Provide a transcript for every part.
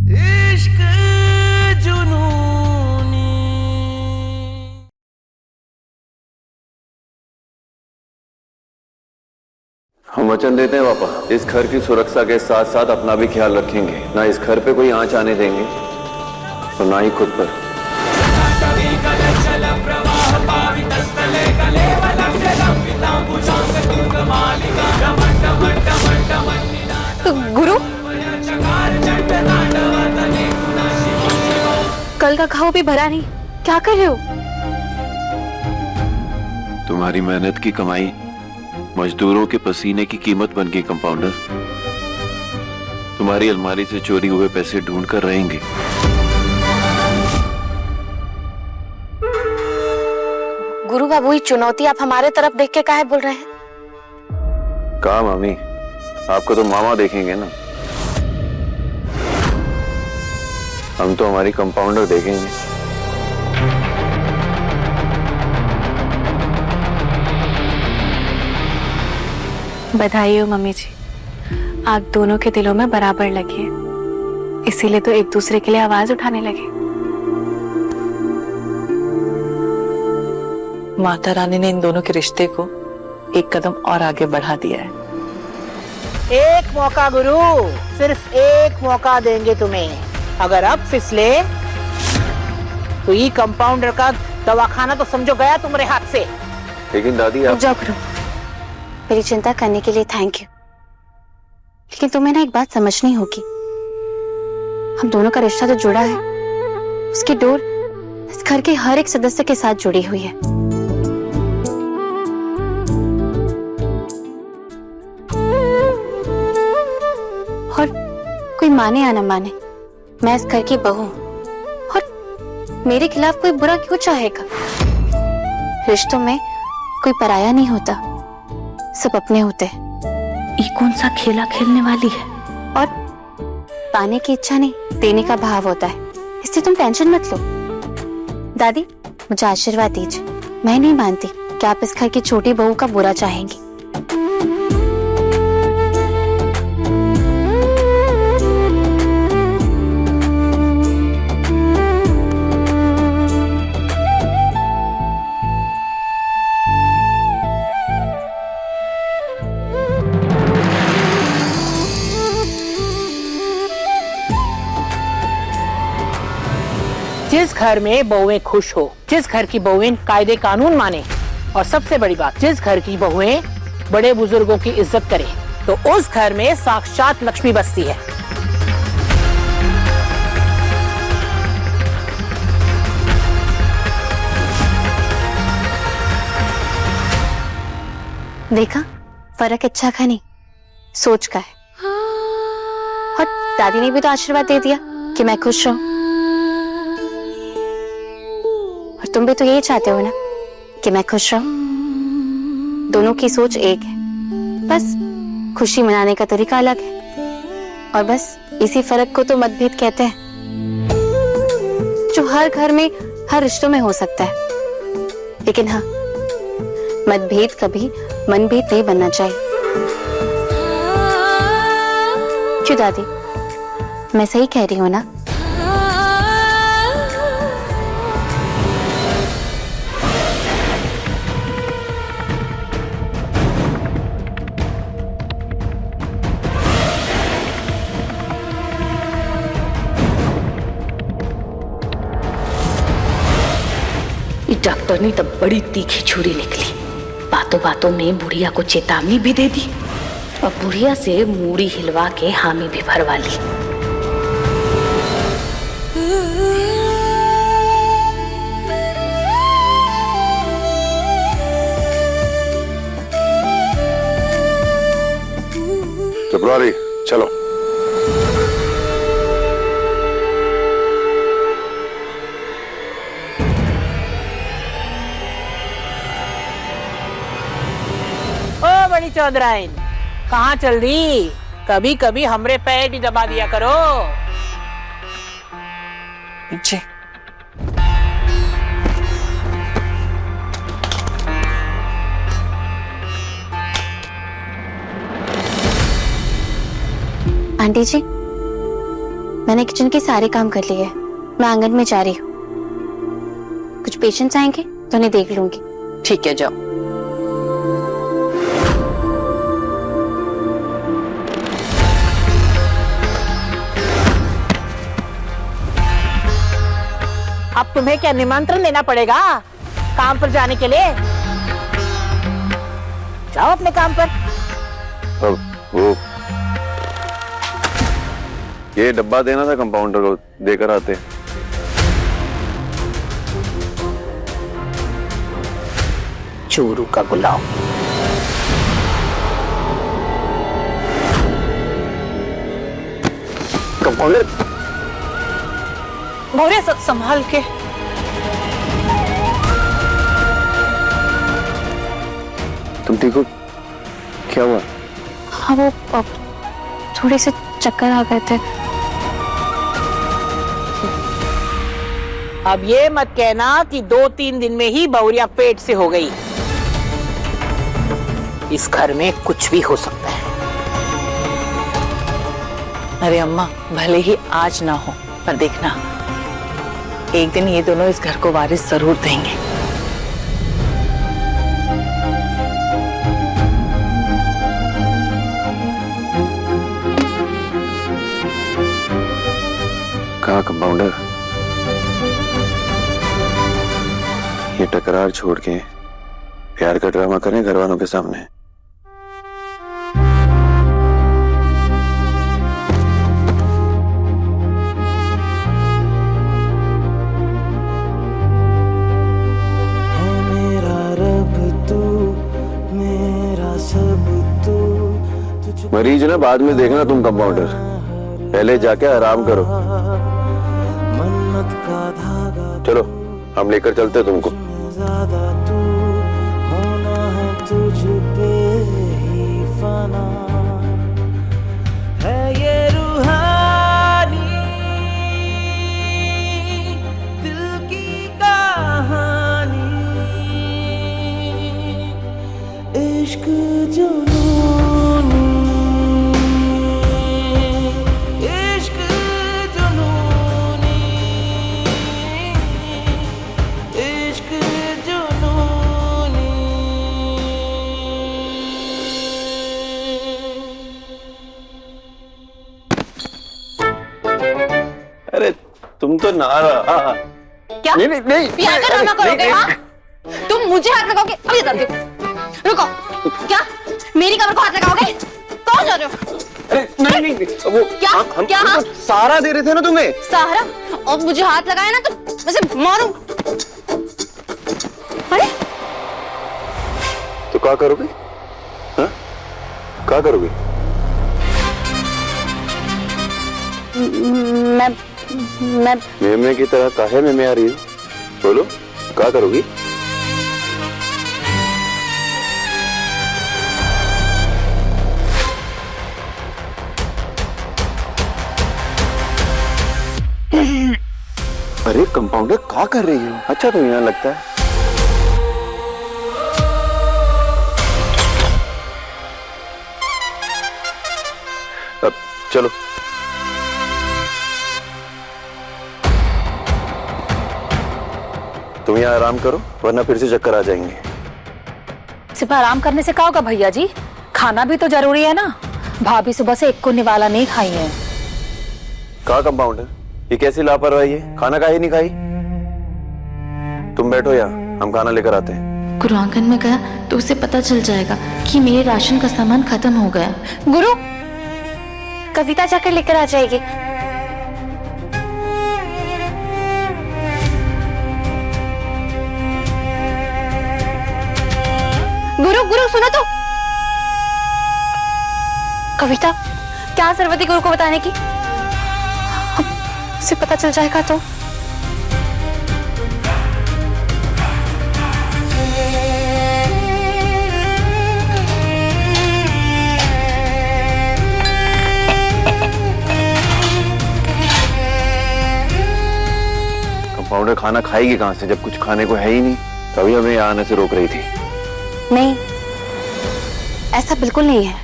इश्क जुनूनी। हम वचन देते हैं पापा, इस घर की सुरक्षा के साथ साथ अपना भी ख्याल रखेंगे। ना इस घर पे कोई आंच आने देंगे और ना ही खुद पर। तो गुरु, कल का घाव भी भरा नहीं, क्या कर रहे हो? तुम्हारी मेहनत की कमाई मजदूरों के पसीने की कीमत बन गई कंपाउंडर। तुम्हारी अलमारी से चोरी हुए पैसे ढूंढ कर रहेंगे। गुरु बाबू, ये चुनौती आप हमारे तरफ देख के काहे बोल रहे हैं? कहा मामी, आपको तो मामा देखेंगे ना, हम तो हमारी कंपाउंडर देखेंगे। बधाई हो मम्मी जी, आप दोनों के दिलों में बराबर लगी है, इसीलिए तो एक दूसरे के लिए आवाज उठाने लगे। माता रानी ने इन दोनों के रिश्ते को एक कदम और आगे बढ़ा दिया है। एक मौका गुरु, सिर्फ एक मौका देंगे तुम्हें। अगर अब फिसले तो ये कंपाउंडर का दवाखाना तो समझो गया तुम्हारे हाथ से। लेकिन दादी आप जाओ गुरु, मेरी चिंता करने के लिए थैंक यू, लेकिन तुम्हें ना एक बात समझनी होगी। हम दोनों का रिश्ता जो जुड़ा है, उसकी डोर इस घर के हर एक सदस्य के साथ जुड़ी हुई है। और कोई माने या ना माने, मैं इस घर की बहू हूं, और मेरे खिलाफ कोई बुरा क्यों चाहेगा? रिश्तों में कोई पराया नहीं होता, सब अपने होते हैं। ये कौन सा खेला खेलने वाली है? और पाने की इच्छा नहीं, देने का भाव होता है, इससे तुम टेंशन मत लो। दादी, मुझे आशीर्वाद दीजिए। मैं नहीं मानती कि आप इस घर की छोटी बहू का बुरा चाहेंगी। जिस घर में बहुएं खुश हो, जिस घर की बहुएं कायदे कानून माने, और सबसे बड़ी बात, जिस घर की बहुएं बड़े बुजुर्गों की इज्जत करें, तो उस घर में साक्षात लक्ष्मी बसती है। देखा, फर्क अच्छा का नहीं, सोच का है। और दादी ने भी तो आशीर्वाद दे दिया कि मैं खुश रहूं, और तुम भी तो यही चाहते हो ना कि मैं खुश रहूं। दोनों की सोच एक है, बस खुशी मनाने का तरीका अलग है, और बस इसी फर्क को तो मतभेद कहते हैं, जो हर घर में हर रिश्तों में हो सकता है। लेकिन हाँ, मतभेद कभी मनभेद नहीं बनना चाहिए। क्यों दादी, मैं सही कह रही हूँ ना? डॉक्टर ने तब बड़ी तीखी छुरी निकली, बातों बातों में बुढ़िया को चेतावनी भी दे दी, और बुढ़िया से मूड़ी हिलवा के हामी भी भरवा ली। चपरारी, चलो। बड़ी चौधराइन, कहाँ चल दी? कभी कभी हमरे पैर भी दबा दिया करो। जी। आंटी जी, मैंने किचन के सारे काम कर लिए। मैं आंगन में जा रही हूँ। कुछ पेशेंट्स आएंगे तो उन्हें देख लूंगी। ठीक है, जाओ। अब तुम्हें क्या निमंत्रण देना पड़ेगा काम पर जाने के लिए? जाओ अपने काम पर। अब वो ये डब्बा देना था कंपाउंडर को, देकर आते। चोरू का गुलाम। कंपाउंडर भौरे संभाल के। तुम ठीक हो? क्या हुआ? हाँ वो थोड़े से चक्कर आ गए थे। अब ये मत कहना कि 2-3 दिन में ही बहुरिया पेट से हो गई। इस घर में कुछ भी हो सकता है। अरे अम्मा, भले ही आज ना हो, पर देखना एक दिन ये दोनों इस घर को वारिस जरूर देंगे। कहा कंपाउंडर, ये टकरार छोड़ के प्यार का ड्रामा करें घर वालों के सामने। मरीज ना बाद में देखना तुम कंपाउंडर, पहले जाके आराम करो। चलो हम लेकर चलते तुमको। ज्यादा तू होना है तुझ पे ही फना है ये रूहानी दिल की कहानी इश्क जुनूनी इश्क जुनूनी इश्क जुनूनी। अरे तुम तो नारा। क्या? नहीं नहीं नहीं, यहाँ का ड्रामा करोगे? हाँ? तुम मुझे हाथ लगाओगे? अभी बता दो। रुको, क्या मेरी कमर को हाथ लगाओगे? कौन जा रहे हो? अरे नहीं नहीं, वो क्या? हम क्या? तो सहारा दे रहे थे ना तुम्हें। सहारा? और मुझे हाथ लगाया ना तो वैसे मारूं। अरे तो क्या करोगे? हाँ? क्या करोगे? मैं मेमे की तरह काहे में आ रही हो? बोलो क्या करोगी? अरे कंपाउंडर क्या कर रही हो? अच्छा तो यहाँ लगता है। अब चलो तुम यहाँ आराम करो, वरना फिर से चक्कर आ जाएंगे। सिर्फ आराम करने से क्या होगा भैया जी? खाना भी तो जरूरी है ना। भाभी सुबह से एक को निवाला नहीं खाई है। कहा कंपाउंडर, ये कैसी लापरवाही है? खाना काहे नहीं खाई? तुम बैठो यहाँ, हम खाना लेकर आते हैं। गुरु आंगन में गया तो उसे पता चल जाएगा कि मेरे राशन का सामान खत्म हो गया। गुरु, कविता जाकर लेकर आ जाएगी। गुरु गुरु सुनो तो। कविता, क्या जरूरत है गुरु को बताने की? उसे पता चल जाएगा तो। कंपाउंडर खाना खाएगी कहां से जब कुछ खाने को है ही नहीं? तभी हमें यहाँ आने से रोक रही थी। नहीं, ऐसा बिल्कुल नहीं है।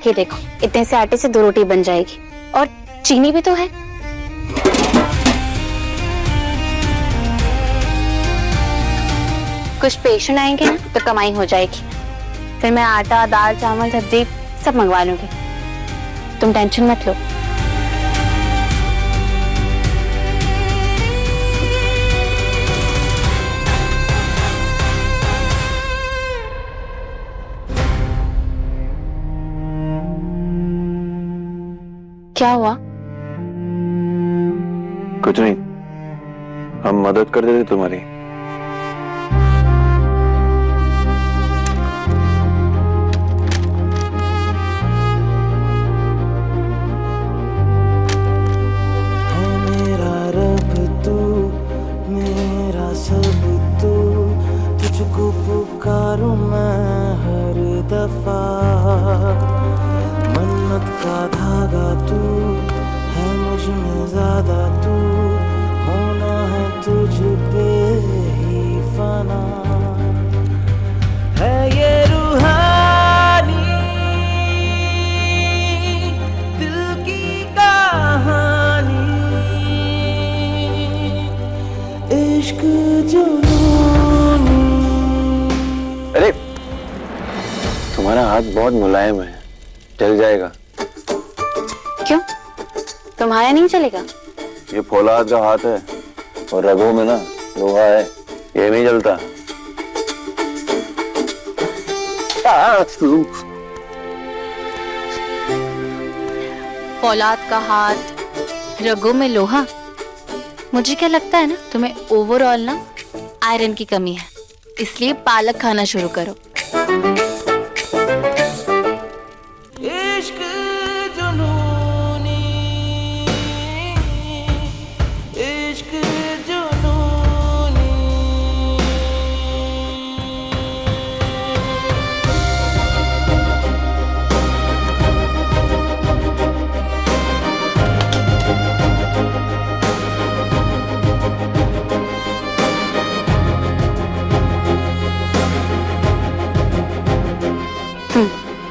करके देखो, इतने से आटे से 2 रोटी बन जाएगी। और चीनी भी तो है। कुछ पेशेंट आएंगे ना तो कमाई हो जाएगी। फिर मैं आटा, दाल, चावल, सब्जी सब मंगवा लूंगी, तुम टेंशन मत लो। क्या हुआ? कुछ नहीं, हम मदद कर देते तुम्हारी। मेरा रब तू, मेरा सब तू, तुझको पुकारूं मैं हर दफा। मन्नत का धागा तू है, मुझ में ज्यादा तू, होना है तुझ पे ही फना। है ये रूहानी दिल की कहानी, इश्क जुनूनी। अरे तुम्हारा हाथ बहुत मुलायम है, चल जाएगा। क्यों, तुम्हारा नहीं चलेगा? ये फौलाद का हाथ है और रगों में ना लोहा है, ये नहीं जलता। फौलाद का हाथ, रगों में लोहा। मुझे क्या लगता है ना, तुम्हें ओवरऑल ना आयरन की कमी है, इसलिए पालक खाना शुरू करो। इश्क जुनूनी, इश्क जुनूनी।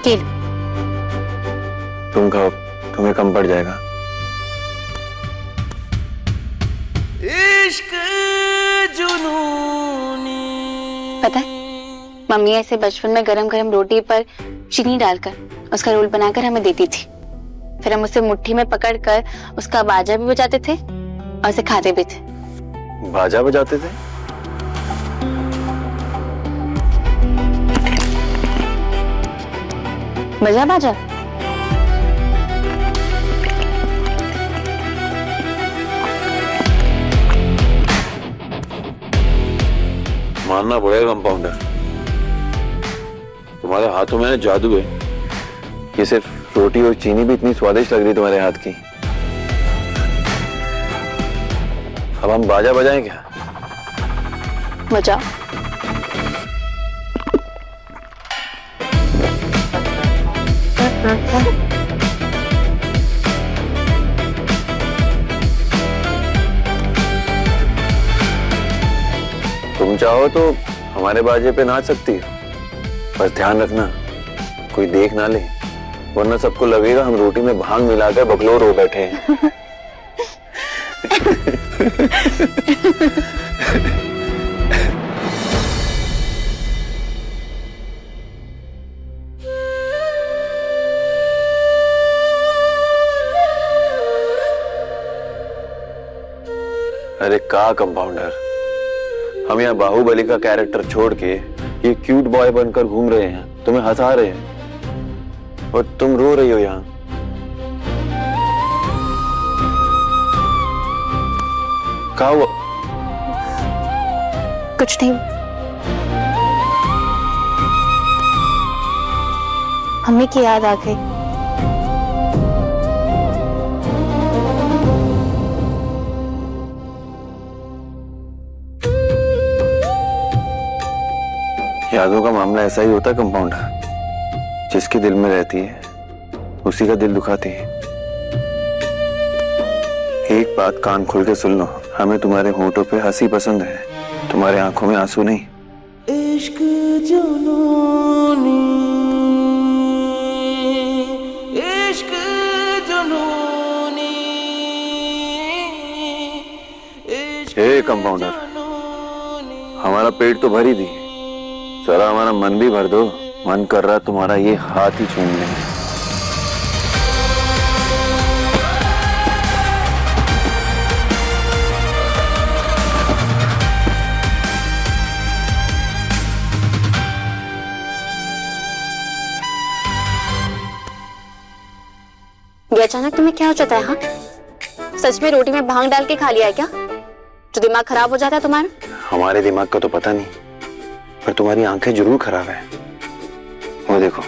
खेल। तुम खाओ, तुम्हें कम पड़ जाएगा। इश्क जुनूनी। पता है, मम्मी ऐसे बचपन में गरम गरम रोटी पर चीनी डालकर उसका रोल बनाकर हमें देती थी। फिर हम उसे मुट्ठी में पकड़कर उसका बाजा भी बजाते थे और उसे खाते भी थे। बाजा बजाते थे? बजा बाजा? मानना पड़ेगा कंपाउंडर, तुम्हारे हाथों में जादू है। ये सिर्फ रोटी और चीनी भी इतनी स्वादिष्ट लग रही तुम्हारे हाथ की। अब हम बाजा बजाएं क्या? बजाओ। तुम चाहो तो हमारे बाजे पे नाच सकती हो, बस ध्यान रखना कोई देख ना ले, वरना सबको लगेगा हम रोटी में भांग मिलाकर बकलोर हो बैठे हैं। अरे का कंपाउंडर, हम यहाँ बाहुबली का कैरेक्टर छोड़ के ये क्यूट बॉय बनकर घूम रहे हैं, तुम्हें हंसा रहे हैं और तुम रो रही हो यहाँ। क्या हुआ? कुछ नहीं, मम्मी की याद आ गई। यादों का मामला ऐसा ही होता है कंपाउंडर, जिसके दिल में रहती है उसी का दिल दुखाती है। एक बात कान खोल के सुन लो, हमें तुम्हारे होठों पे हंसी पसंद है, तुम्हारे आंखों में आंसू नहीं। इश्क जुनूनी, इश्क जुनूनी, हे कंपाउंडर, हमारा पेट तो भर ही दी, जरा हमारा मन भी भर दो। मन कर रहा तुम्हारा ये हाथ ही चूम लें। ये अचानक तुम्हें क्या हो जाता है? हाँ, सच में रोटी में भांग डाल के खा लिया है क्या, जो दिमाग खराब हो जाता है तुम्हारा? हमारे दिमाग का तो पता नहीं, पर तुम्हारी आंखें जरूर खराब है। वो देखो,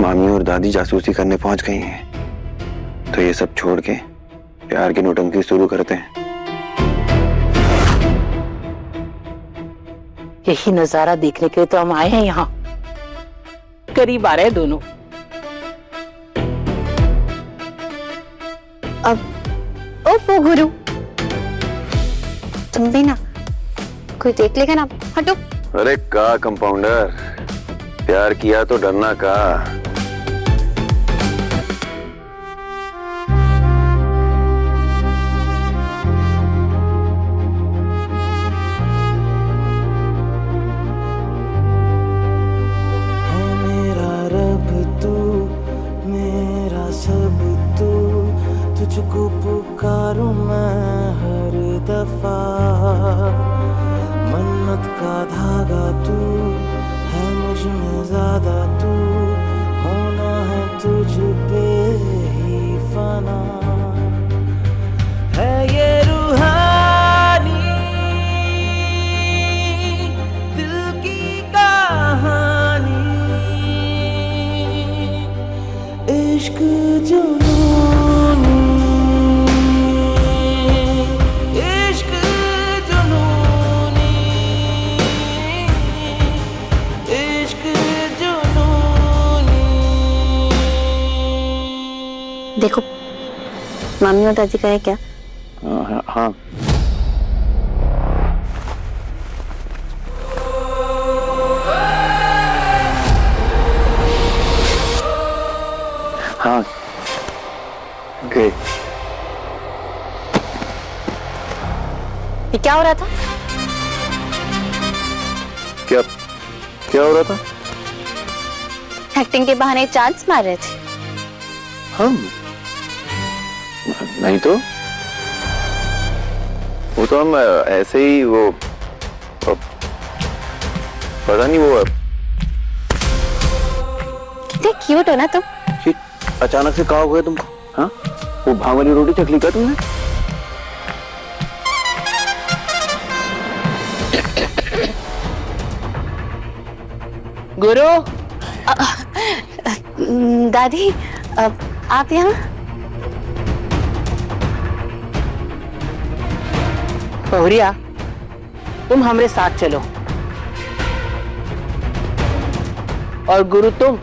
मामी और दादी जासूसी करने पहुंच गई हैं, तो ये सब छोड़ के प्यार की नौटंकी शुरू करते हैं। यही नजारा देखने के लिए तो हम आए हैं यहाँ। करीब आ रहे हैं दोनों। अब ओफो गुरु, तुम भी ना, कोई देख लेगा ना, हटो। अरे का कंपाउंडर, प्यार किया तो डरना का। है मेरा रब तू, मेरा सब तू, तुझको पुकारूं मैं हर दफा। मन्नत का धागा तू है, मुझ में ज्यादा तू, होना है तुझ पे ही फना। है ये रूहानी दिल की कहानी, इश्क जुनूनी, इश्क जुनूनी, इश्क जुनूनी। देखो, मम्मी और दादी का है क्या? हाँ, हाँ। हाँ, गए। ये क्या हो रहा था? क्या क्या हो रहा था? एक्टिंग के बहाने चांस मार रहे थे। हम नहीं तो, वो तो हम ऐसे ही, वो पता नहीं, वो कितने क्यूट हो ना तुम। ये अचानक से कहा हुआ तुमको? हाँ, वो भांग वाली रोटी चख ली क्या तुमने? गुरु, दादी, आप यहाँ? बहुरिया, तुम हमरे साथ चलो, और गुरु तुम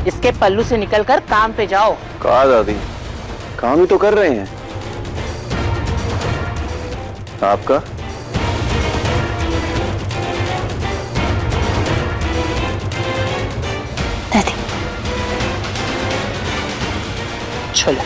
इसके पल्लू से निकलकर काम पे जाओ। कहा दादी, काम ही तो कर रहे हैं। आपका दादी, चलो।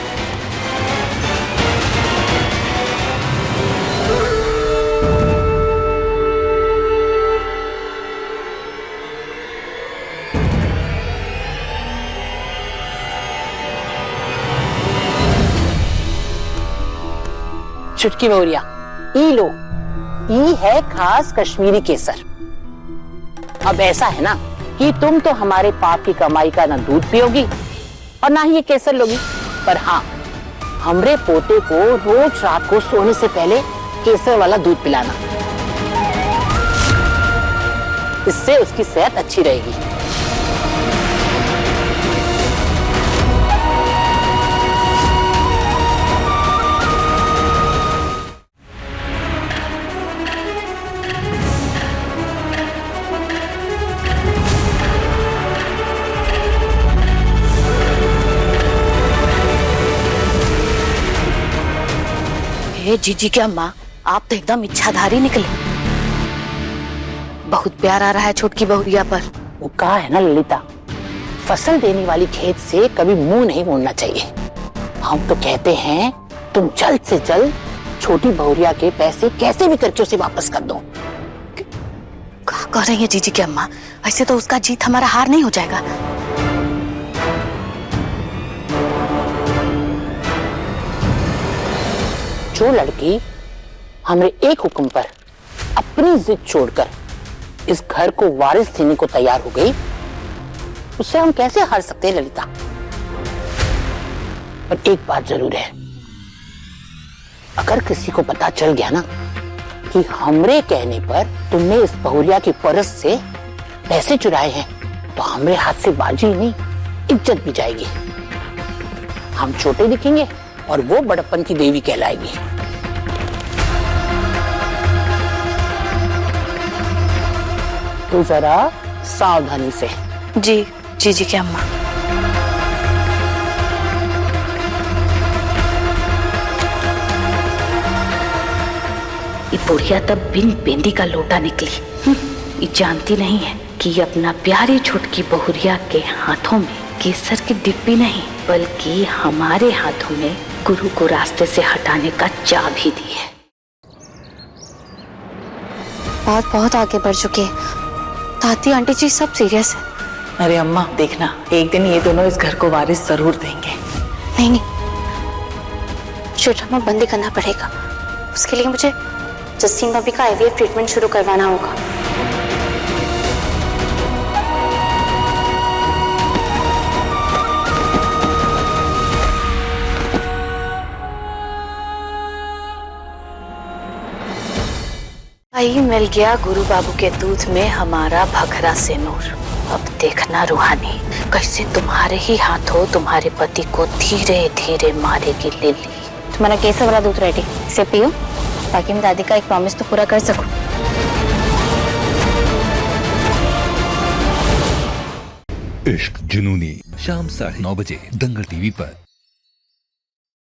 चुटकी बहुरिया, ई लो, ई है खास कश्मीरी केसर। अब ऐसा है ना कि तुम तो हमारे पाप की कमाई का ना दूध पियोगी और ना ही ये केसर लोगी, पर हाँ, हमरे पोते को रोज रात को सोने से पहले केसर वाला दूध पिलाना, इससे उसकी सेहत अच्छी रहेगी। जीजी की अम्मा, आप तो एकदम इच्छाधारी निकले। बहुत प्यार आ रहा है छोटकी बहुरिया पर। वो कहा है ना ललिता, फसल देने वाली खेत से कभी मुंह नहीं मोड़ना चाहिए। हम तो कहते हैं तुम जल्द से जल्द छोटी बहुरिया के पैसे कैसे भी करके उसे वापस कर दो। क्या कह रही है जीजी की अम्मा? ऐसे तो उसका जीत हमारा हार नहीं हो जाएगा। जो लड़की हमारे एक हुक्म पर अपनी जिद छोड़कर इस घर को वारिस देने को तैयार हो गई, उससे हम कैसे हार सकते हैं ललिता? पर एक बात जरूर है, अगर किसी को पता चल गया ना कि हमरे कहने पर तुमने इस बहुरिया की परस से पैसे चुराए हैं, तो हमरे हाथ से बाजी नहीं, इज्जत भी जाएगी। हम छोटे दिखेंगे और वो बड़प्पन की देवी कहलाएगी। तो जरा सावधानी से। जी जीजी की अम्मा। ये बुढ़िया तब बिन बेंदी का लोटा निकली। ये जानती नहीं है कि ये अपना प्यारी छुटकी बहुरिया के हाथों में केसर की डिब्बी नहीं, बल्कि हमारे हाथों में गुरु को रास्ते से हटाने का चाबी दी है। बात बहुत आगे बढ़ चुकी है। ताती आंटी जी सब सीरियस है। अरे अम्मा देखना, एक दिन ये दोनों इस घर को वारिस जरूर देंगे। नहीं नहीं, जो ड्रामा बंद ही करना पड़ेगा। उसके लिए मुझे जस्टिन भाभी का आईवीएफ ट्रीटमेंट शुरू करवाना होगा। आई मिल गया गुरु बाबू के दूध में हमारा भखरा से नूर। अब देखना रूहानी, कैसे तुम्हारे ही हाथों तुम्हारे पति को धीरे धीरे मारेगी लिली। तुम्हारा केसर वाला दूध रेडी, इसे पियो ताकि मैं दादी का एक प्रॉमिस तो पूरा कर सकूं। इश्क जुनूनी शाम 9:30 बजे दंगल टीवी पर।